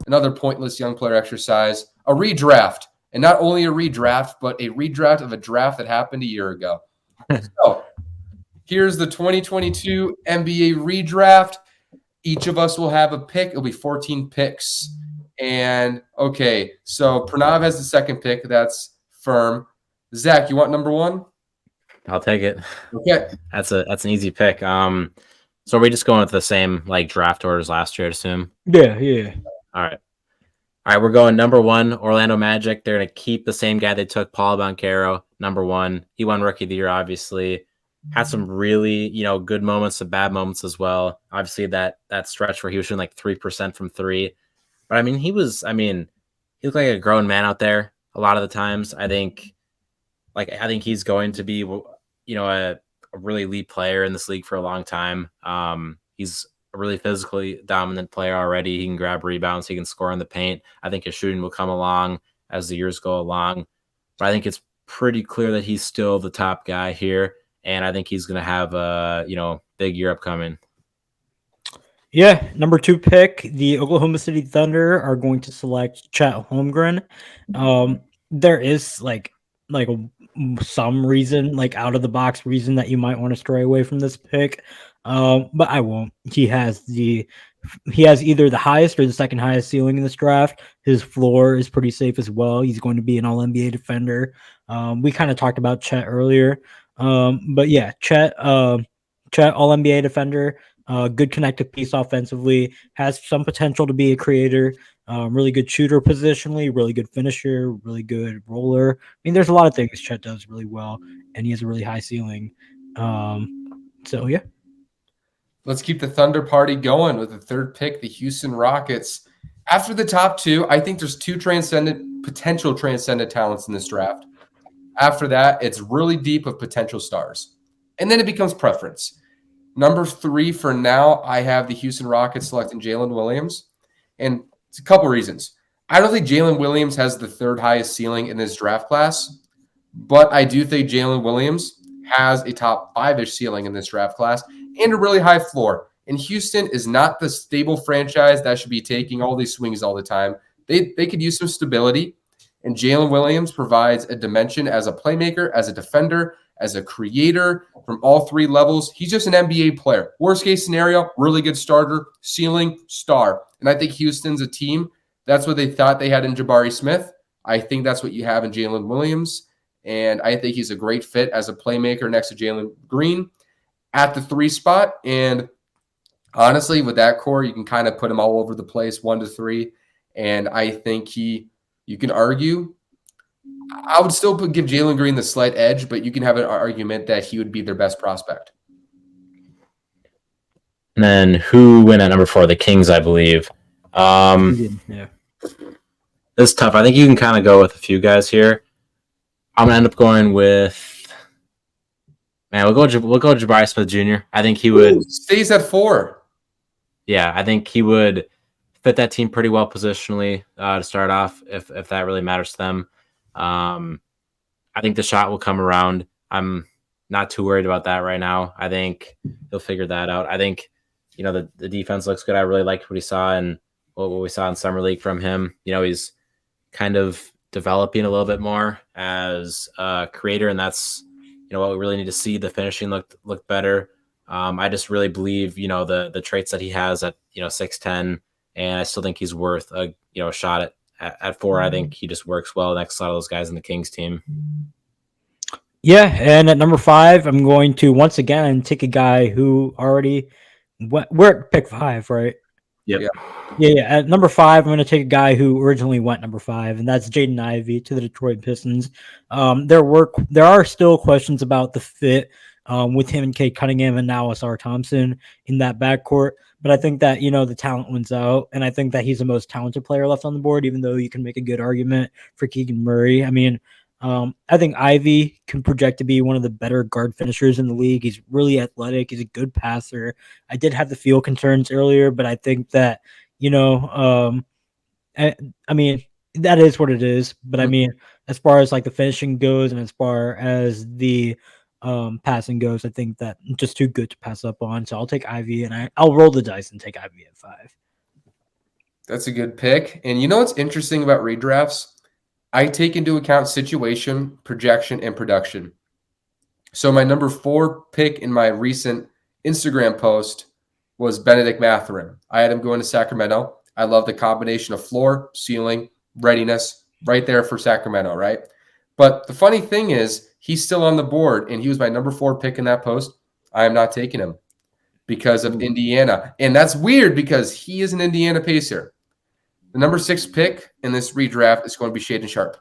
another pointless young player exercise, a redraft. And not only a redraft, but a redraft of a draft that happened a year ago. So here's the 2022 NBA redraft. Each of us will have a pick. It'll be 14 picks. And okay, so Pranav has the second pick. That's firm. Zach, you want number one? I'll take it. Okay. That's an easy pick. So are we just going with the same like draft orders last year, I assume? Yeah. All right. We're going number one, Orlando Magic. They're going to keep the same guy they took, Paul Banchero, number one. He won Rookie of the Year, obviously. Had some really, good moments, some bad moments as well. Obviously, that stretch where he was shooting like 3% from three. But, he looked like a grown man out there a lot of the times. I think he's going to be, a really elite player in this league for a long time. He's a really physically dominant player already. He can grab rebounds. He can score in the paint. I think his shooting will come along as the years go along. But I think it's pretty clear that he's still the top guy here. And I think he's going to have a, big year upcoming. Yeah, number 2 pick, the Oklahoma City Thunder are going to select Chet Holmgren. There is like some reason, like out of the box reason that you might want to stray away from this pick. But I won't. He has either the highest or the second highest ceiling in this draft. His floor is pretty safe as well. He's going to be an all NBA defender. We kind of talked about Chet earlier. But yeah, Chet all NBA defender, good connective piece offensively, has some potential to be a creator, really good shooter positionally, really good finisher, really good roller. There's a lot of things Chet does really well, and he has a really high ceiling. So yeah. Let's keep the Thunder party going with the third pick, the Houston Rockets. After the top two, I think there's two potential transcendent talents in this draft. After that, it's really deep of potential stars. And then it becomes preference. Number 3 for now, I have the Houston Rockets selecting Jalen Williams. And it's a couple reasons. I don't think Jalen Williams has the third highest ceiling in this draft class, but I do think Jalen Williams has a top 5-ish ceiling in this draft class and a really high floor. And Houston is not the stable franchise that should be taking all these swings all the time. They could use some stability. And Jalen Williams provides a dimension as a playmaker, as a defender, as a creator from all 3 levels. He's just an NBA player. Worst case scenario, really good starter, ceiling, star. And I think Houston's a team. That's what they thought they had in Jabari Smith. I think that's what you have in Jalen Williams. And I think he's a great fit as a playmaker next to Jalen Green at the 3 spot. And honestly, with that core, you can kind of put him all over the place, 1 to 3. And I think you can argue, I would still give Jalen Green the slight edge, but you can have an argument that he would be their best prospect. And then who went at number 4? The Kings, I believe. Yeah. This is tough. I think you can kind of go with a few guys here. I'm gonna end up going with. We'll go Jabari Smith Jr. I think he would stays at 4. Yeah, I think he would fit that team pretty well positionally to start off, if that really matters to them. I think the shot will come around. I'm not too worried about that right now. I think he'll figure that out. I think, the defense looks good. I really liked what he saw and what we saw in Summer League from him. He's kind of developing a little bit more as a creator, and that's, what we really need to see. The finishing looked better. I just really believe, the traits that he has at, 6'10", and I still think he's worth a shot at 4. I think he just works well next to a lot of those guys in the Kings team. Yeah, and at number 5, I'm going to once again take a guy who already we're at pick 5, right? Yep. Yeah. At number 5, I'm going to take a guy who originally went number 5, and that's Jaden Ivey to the Detroit Pistons. There are still questions about the fit with him and Cade Cunningham and now Asar Thompson in that backcourt. But I think that, the talent wins out, and I think that he's the most talented player left on the board, even though you can make a good argument for Keegan Murray. I think Ivy can project to be one of the better guard finishers in the league. He's really athletic. He's a good passer. I did have the field concerns earlier, but I think that, that is what it is. But as far as like the finishing goes and as far as the passing goes, I think that just too good to pass up on. So I'll take Ivy, and I'll roll the dice and take Ivy at 5. That's a good pick. And you know what's interesting about redrafts? I take into account situation, projection, and production. So my number 4 pick in my recent Instagram post was Benedict Mathurin. I had him going to Sacramento. I love the combination of floor, ceiling, readiness right there for Sacramento, right? But the funny thing is, he's still on the board, and he was my number 4 pick in that post. I am not taking him because of Indiana. And that's weird because he is an Indiana Pacer. The number 6 pick in this redraft is going to be Shaden Sharp.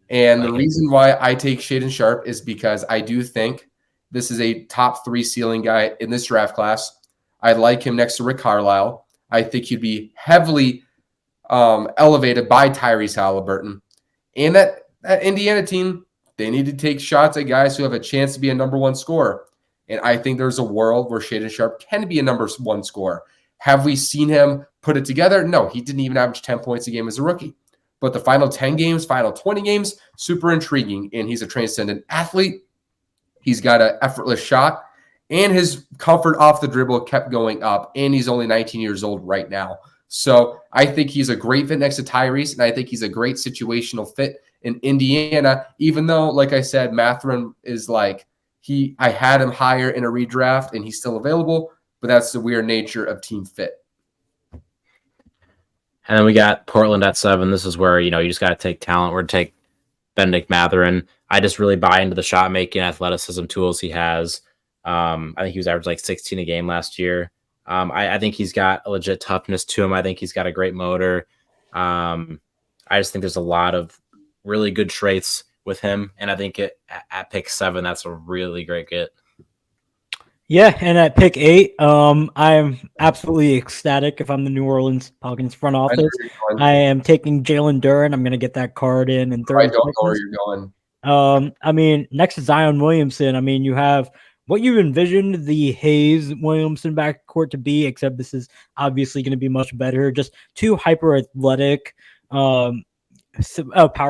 And the reason why I take Shaden Sharp is because I do think this is a top 3 ceiling guy in this draft class. I like him next to Rick Carlisle. I think he'd be heavily elevated by Tyrese Halliburton. And that Indiana team, they need to take shots at guys who have a chance to be a number 1 scorer. And I think there's a world where Shaden Sharp can be a number 1 scorer. Have we seen him put it together? No, he didn't even average 10 points a game as a rookie. But the final 10 games, final 20 games, super intriguing. And he's a transcendent athlete. He's got an effortless shot. And his comfort off the dribble kept going up. And he's only 19 years old right now. So I think he's a great fit next to Tyrese. And I think he's a great situational fit in Indiana. Even though, like I said, Mathurin is like, I had him higher in a redraft and he's still available. But that's the weird nature of team fit. And then we got Portland at 7. This is where, you just got to take talent. We're going to take Benedict Mathurin. I just really buy into the shot making athleticism tools he has. I think he was averaging like 16 a game last year. I think he's got a legit toughness to him. I think he's got a great motor. I just think there's a lot of really good traits with him. And I think at pick 7, that's a really great get. Yeah, and at pick 8, I'm absolutely ecstatic if I'm the New Orleans Pelicans front office. I am taking Jalen Duren. I'm going to get that card in 30 I don't know where you're going. Next to Zion Williamson, you have what you envisioned the Hayes-Williamson backcourt to be, except this is obviously going to be much better. Just 2 hyper-athletic power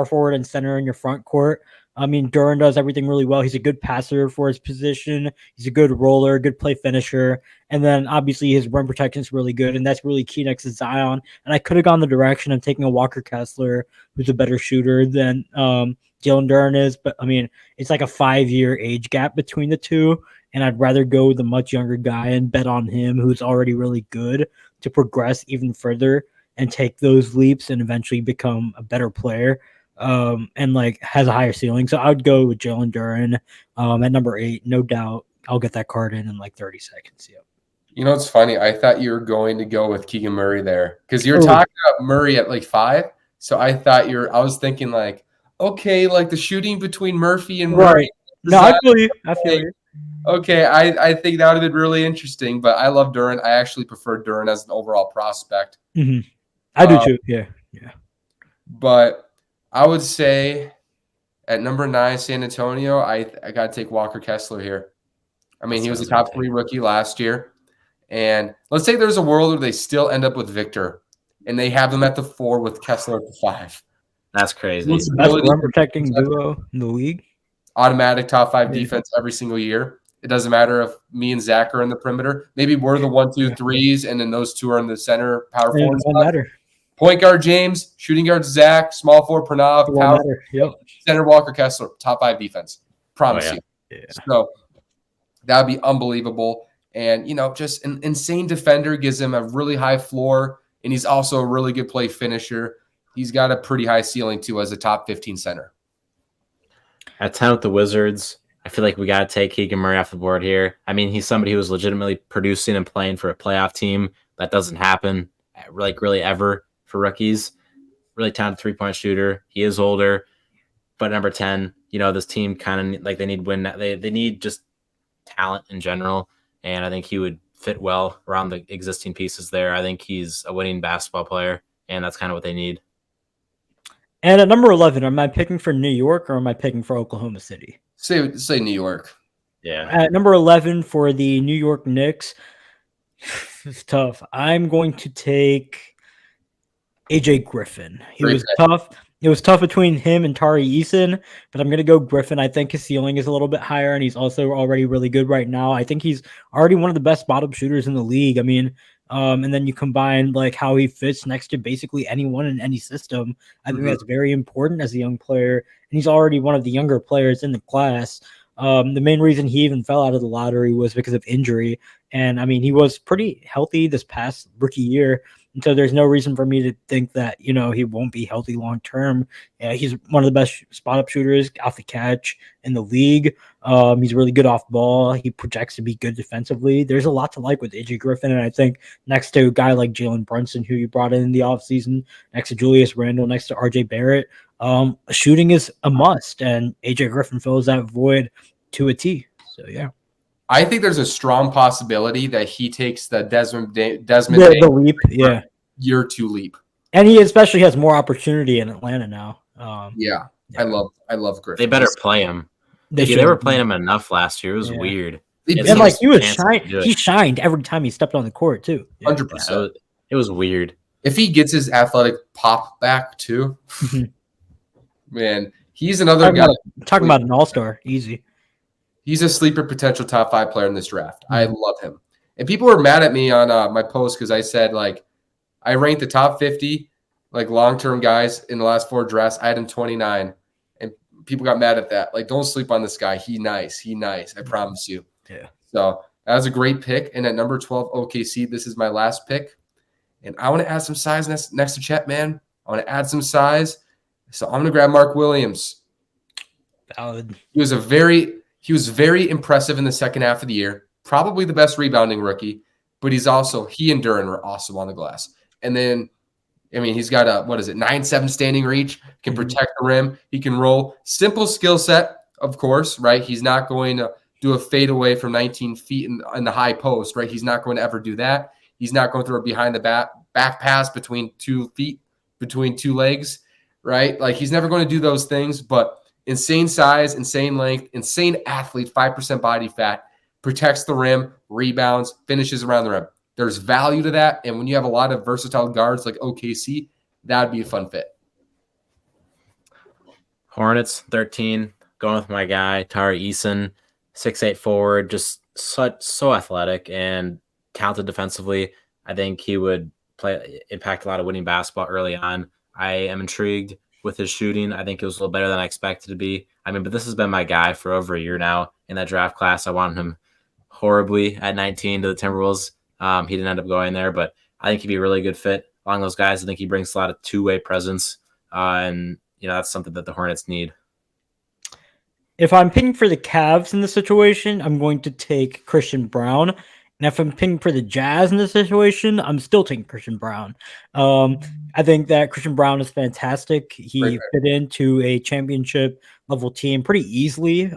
forward and center in your front court. Duren does everything really well. He's a good passer for his position. He's a good roller, good play finisher. And then obviously his rim protection is really good. And that's really key next to Zion. And I could have gone the direction of taking a Walker Kessler, who's a better shooter than Jalen Duren is. But it's like a 5-year age gap between the two. And I'd rather go with a much younger guy and bet on him, who's already really good, to progress even further and take those leaps and eventually become a better player. And has a higher ceiling. So I would go with Jalen Duren at number 8. No doubt I'll get that card in 30 seconds. Yep. You know, it's funny. I thought you were going to go with Keegan Murray there because you were talking about Murray at 5. So I thought I was thinking okay, the shooting between Murphy and Murray. Right. No, I feel you. Okay, I think that would have been really interesting, but I love Duren. I actually prefer Duren as an overall prospect. Mm-hmm. I do too. Yeah. But I would say at number 9, San Antonio, I got to take Walker Kessler here. He was a top 3 rookie last year. And let's say there's a world where they still end up with Victor, and they have them at the 4 with Kessler at the 5. That's crazy. Best run protecting duo in the league. Automatic top 5 defense every single year. It doesn't matter if me and Zach are in the perimeter. Maybe we're the 1, 2, 3s, and then those 2 are in the center power forward. It doesn't matter. Point guard James, shooting guard Zach, small forward Pranav, power center Walker Kessler, top 5 defense. Promise you. Yeah. So that would be unbelievable. And, just an insane defender, gives him a really high floor, and he's also a really good play finisher. He's got a pretty high ceiling, too, as a top 15 center. At 10 with the Wizards, I feel like we got to take Keegan Murray off the board here. He's somebody who was legitimately producing and playing for a playoff team. That doesn't happen, really ever. For rookies, really talented 3-point shooter. He is older, but number 10, this team kind of they need win. They need just talent in general, and I think he would fit well around the existing pieces there. I think he's a winning basketball player, and that's kind of what they need. And at number 11, am I picking for New York or am I picking for Oklahoma City? Say New York. Yeah. At number 11 for the New York Knicks, it's tough. I'm going to take AJ Griffin. It was tough between him and Tari Eason, but I'm going to go Griffin. I think his ceiling is a little bit higher, and he's also already really good right now. I think he's already one of the best bottom shooters in the league. And then you combine like how he fits next to basically anyone in any system. I think that's very important as a young player, and he's already one of the younger players in the class. The main reason he even fell out of the lottery was because of injury, and I mean he was pretty healthy this past rookie year. And so there's no reason for me to think that he won't be healthy long term. Yeah, he's one of the best spot up shooters off the catch in the league. He's really good off ball. He projects to be good defensively. There's a lot to like with AJ Griffin, and I think next to a guy like Jalen Brunson, who you brought in the offseason, next to Julius Randle, next to RJ Barrett, shooting is a must, and AJ Griffin fills that void to a T. So yeah. I think there's a strong possibility that he takes the Desmond The leap, yeah, year 2 leap, and he especially has more opportunity in Atlanta now. Yeah. I love Griffin. They better play him. They were playing him enough last year. It was weird. And like he shined every time he stepped on the court too. 100%. It was weird. If he gets his athletic pop back too, man, he's another guy. Talking about an all-star, easy. He's a sleeper potential top 5 player in this draft. I love him. And people were mad at me on my post because I said like I ranked the top 50 like long-term guys in the last 4 drafts. I had him 29, and people got mad at that. Like, don't sleep on this guy. He nice. I promise you. Yeah. So that was a great pick. And at number 12, OKC, this is my last pick. And I want to add some size next to Chet, man. I want to add some size. So I'm going to grab Mark Williams. Valid. He was very impressive in the second half of the year. Probably the best rebounding rookie, but he and Duran were awesome on the glass. And then, I mean, he's got a 9-7 standing reach, can protect the rim. He can roll. Simple skill set, of course, right? He's not going to do a fadeaway from 19 feet in the high post, right? He's not going to ever do that. He's not going to throw a behind the back pass between 2 feet, between 2 legs, right? Like, he's never going to do those things, but insane size, insane length, insane athlete, 5% body fat, protects the rim, rebounds, finishes around the rim. There's value to that, and when you have a lot of versatile guards like OKC, that would be a fun fit. Hornets, 13, going with my guy, Tari Eason, 6'8" forward, just so athletic and talented defensively. I think he would impact a lot of winning basketball early on. I am intrigued with his shooting. I think it was a little better than I expected to be. I mean, but this has been my guy for over a year now in that draft class. I wanted him horribly at 19 to the Timberwolves. He didn't end up going there, but I think he'd be a really good fit along those guys. I think he brings a lot of two-way presence, and that's something that the Hornets need. If I'm picking for the Cavs in the situation, I'm going to take Christian Brown. And if I'm picking for the Jazz in this situation, I'm still taking Christian Brown. I think that Christian Brown is fantastic. He fit into a championship level team pretty easily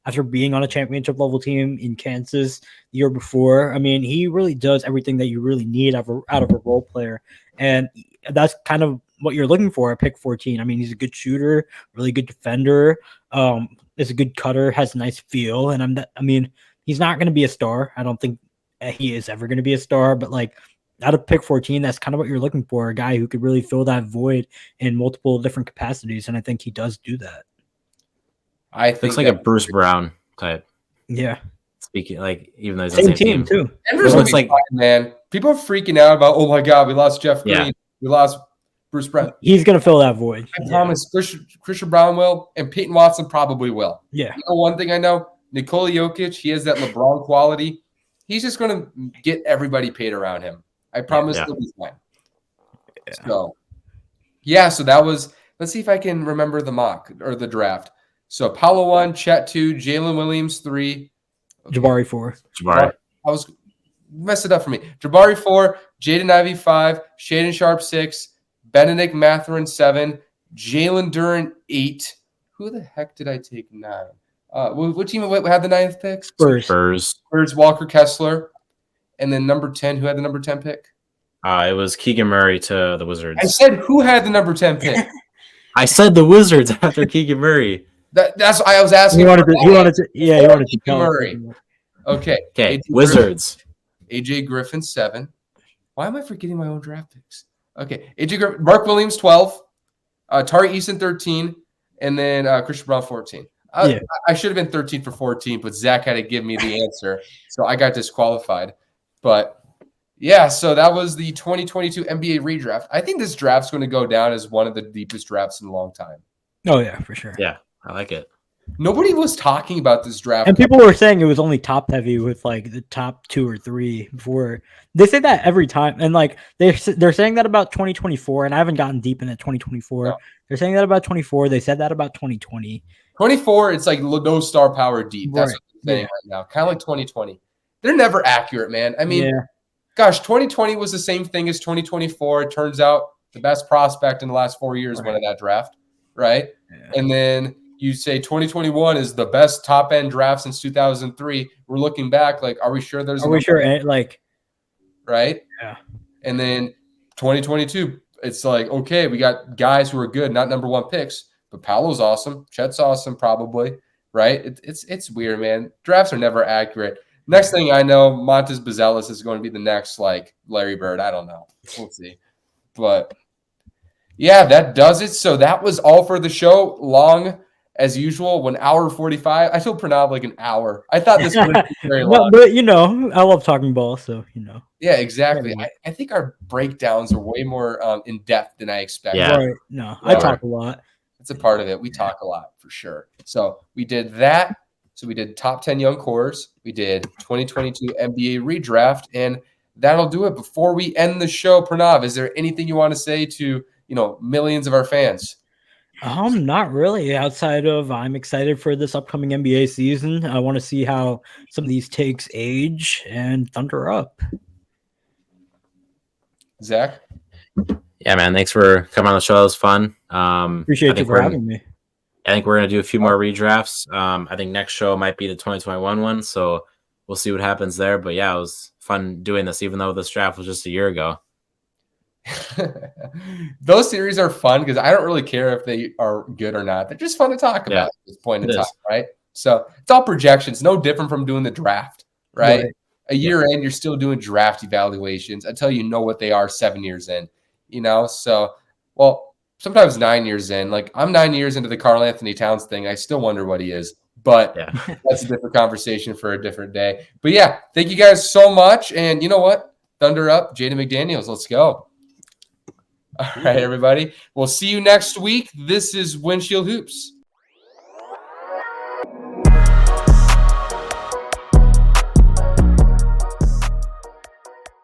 after being on a championship level team in Kansas the year before. I mean, he really does everything that you really need out of a role player. And that's kind of what you're looking for at pick 14. I mean, he's a good shooter, really good defender, is a good cutter, has a nice feel. And he's not going to be a star. I don't think he is ever going to be a star, but like out of pick 14, that's kind of what you're looking for, a guy who could really fill that void in multiple different capacities. And I think he does do that. I think looks like a Bruce Brown type. Yeah. Speaking like, even though he's same team too. Denver's looks like, man, people are freaking out about, oh my God, we lost Jeff Green. Yeah. We lost Bruce Brown. He's going to fill that void. I promise Christian Brown will, and Peyton Watson probably will. Yeah. You know, one thing I know, Nikola Jokic, he has that LeBron quality. He's just going to get everybody paid around him. I promise he'll be fine. Yeah. So that was, let's see if I can remember the mock or the draft. So Paolo 1, Chet 2, Jalen Williams 3. Okay. Jabari 4. Jabari. I was messed it up for me. Jabari 4, Jaden Ivey 5, Shaden Sharp 6, Benedict Mathurin 7, Jalen Duran 8. Who the heck did I take 9? What team had the 9th pick? Spurs, Walker Kessler. And then number 10, who had the number 10 pick? It was Keegan Murray to the Wizards. I said who had the number 10 pick? I said the Wizards after Keegan Murray. That's why I was asking. He wanted to Keegan Murray. Okay. Wizards. AJ Griffin 7. Why am I forgetting my own draft picks? Okay. AJ Griffin, Mark Williams 12, Tari Eason 13, and then Christian Brown 14. I should have been 13 for 14, but Zach had to give me the answer, so I got disqualified. But Yeah, so that was the 2022 NBA redraft. I think this draft's going to go down as one of the deepest drafts in a long time. Oh yeah, for sure. Yeah, I like it. Nobody was talking about this draft. And people were saying it was only top heavy with like the top 2 or 3 before. They say that every time, and like they're saying that about 2024, and I haven't gotten deep into 2024. No. They're saying that about 24. They said that about 2020. 24, it's like no star power deep. That's Right. what they're saying right now. Kind of like 2020. They're never accurate, man. I mean, Yeah. gosh, 2020 was the same thing as 2024. It turns out the best prospect in the last 4 years went in that draft, right? Yeah. And then you say 2021 is the best top end draft since 2003. We're looking back, like, are we sure there's? Are we sure? Like, right? Yeah. And then 2022, it's like, okay, we got guys who are good, not number 1 picks, but Paolo's awesome, Chet's awesome, probably, right? It's weird, man. Drafts are never accurate. Next thing I know, Montes Bazelis is going to be the next, like, Larry Bird. I don't know. We'll see. But, yeah, that does it. So that was all for the show. Long, as usual, 1 hour 45. I told Pranav like an hour. I thought this would be very long. But you know, I love talking ball, so you know. Yeah, exactly. Yeah. I think our breakdowns are way more in depth than I expected. Yeah. Right. No, I talk a lot. It's a part of it. We talk a lot for sure. So we did that. So we did top 10 young cores. We did 2022 NBA redraft, and that'll do it. Before we end the show, Pranav, is there anything you want to say to millions of our fans? Not really. Outside of I'm excited for this upcoming NBA season. I want to see how some of these takes age and thunder up. Zach? Yeah, man. Thanks for coming on the show. It was fun. Appreciate you for having me. I think we're going to do a few more redrafts. I think next show might be the 2021 one. So we'll see what happens there. But yeah, it was fun doing this, even though this draft was just a year ago. Those series are fun because I don't really care if they are good or not. They're just fun to talk about at this point in time, right? So it's all projections, no different from doing the draft, right? A year in, you're still doing draft evaluations until you know what they are 7 years in, So, well, sometimes 9 years in. Like, I'm 9 years into the Karl Anthony Towns thing. I still wonder what he is. But that's a different conversation for a different day. But, yeah, thank you guys so much. And you know what? Thunder up, Jaden McDaniels. Let's go. All right, everybody. We'll see you next week. This is Windshield Hoops.